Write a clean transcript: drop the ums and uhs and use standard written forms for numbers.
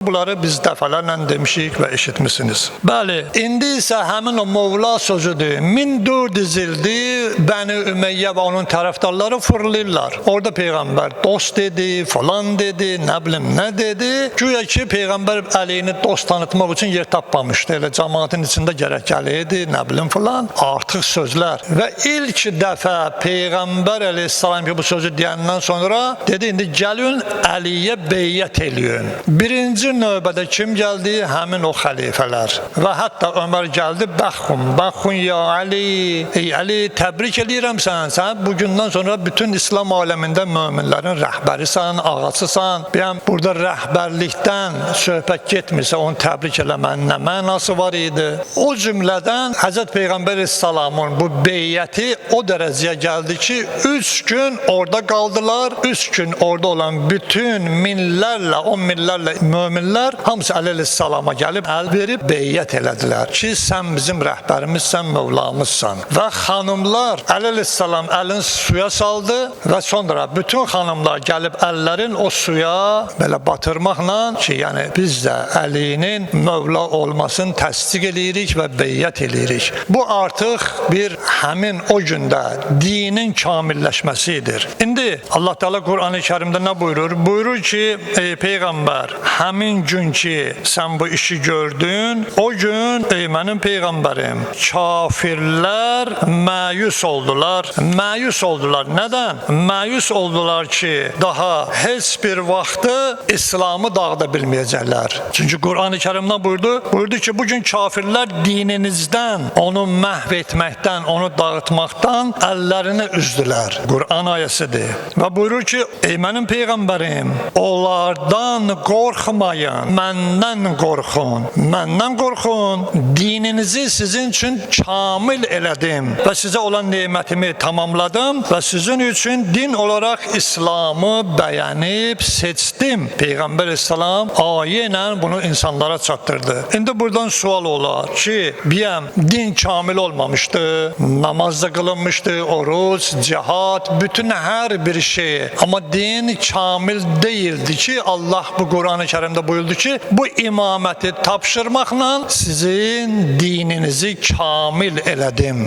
Bunları biz dəfələrlə demişik və eşitmişsiniz. Bəli, indi isə həmin o Mevla sözüdür. 1400 ildir Bəni Ümeyyə və onun tərəfdarları fırlayırlar. Orada Peyğəmbər dost dedi, falan dedi, nə bilim nə dedi. Güya ki, Peyğəmbər əleyhini dost tanıtmaq üçün yer tapmamışdı. Elə cəmaatın içində gərək gələydi, nə bilim falan. Artıq sözlər. Və ilk dəfə Peyğəmbər əleyhissalam ki, bu sözü deyəndən sonra dedi, indi gəlin Əliyə beyyət eləyin. Birinci növbədə kim gəldi? Həmin o xəlifələr. Və hətta Ömər gəldi, bəxun ya Ali. Ey Ali, təbrik edirəm sən. Sən bugündən sonra bütün İslam aləmində möminlərin rəhbərisən, ağasısan. Bəyəm, burada rəhbərlikdən söhbət getmirsə, onu təbrik eləmənin nə mənası var idi? O cümlədən Həzrət Peyğəmbər əleyhissalamın bu beyyəti o dərəcəyə gəldi ki, 3 gün orada qaldılar. 3 gün orada olan bütün minlərlə, 10 minlərlə möminlər hamısı əleyhissalama gəlib əl verib beyyət elədilər ki, sən bizim rəhbərimizsən, Mevlamızsan. Və xanımlar əleyhissalam əlin suya saldı və sonra bütün xanımlar gəlib əllərin o suya belə batırmaqla ki, yəni biz də Əlinin Mevla olmasını təsdiq edirik və beyyət edirik. Bu artıq bir həmin o gündə dinin kamilləşməsidir. İndi Allah Teala Qur'an-ı Kərimdə nə buyurur? Buyurur ki, ey Peyğəmbər, həmin gün ki, sən bu işi gördün, o gün, ey mənim Peyğəmbərim, kafirlər məyus oldular. Məyus oldular. Nədən? Məyus oldular ki, daha heç bir vaxtı İslamı dağıda bilməyəcəklər. Çünki Qur'an-ı Kərimdən buyurdu ki, bugün kafirlər dininizdən, onu məhv etməkdən, onu dağıtmaqdan əllərini üzdülər. Qur'an ayəsidir. Və buyurur ki, ey mənim Peyğəmbərim, onlardan qorxmayın, məndən qorxun. Məndən qorxun, dininizi sizin üçün kamil elədim və sizə olan nemətimi tamamladım və sizin üçün din olaraq İslamı bəyənib seçdim. Peyğəmbər əleyhissalam ayə ilə bunu insanlara çatdırdı. İndi buradan sual olar ki, bəyəm, din kamil olmamışdı, namaz da qılınmışdı, oruç, cihad, bütün hər bir şey. Amma din kamil deyildi ki, Allah bu Qur'an-ı Kərimdə buyurdu ki, bu imaməti tapşırmaqla sizin dininizi kamil elədim.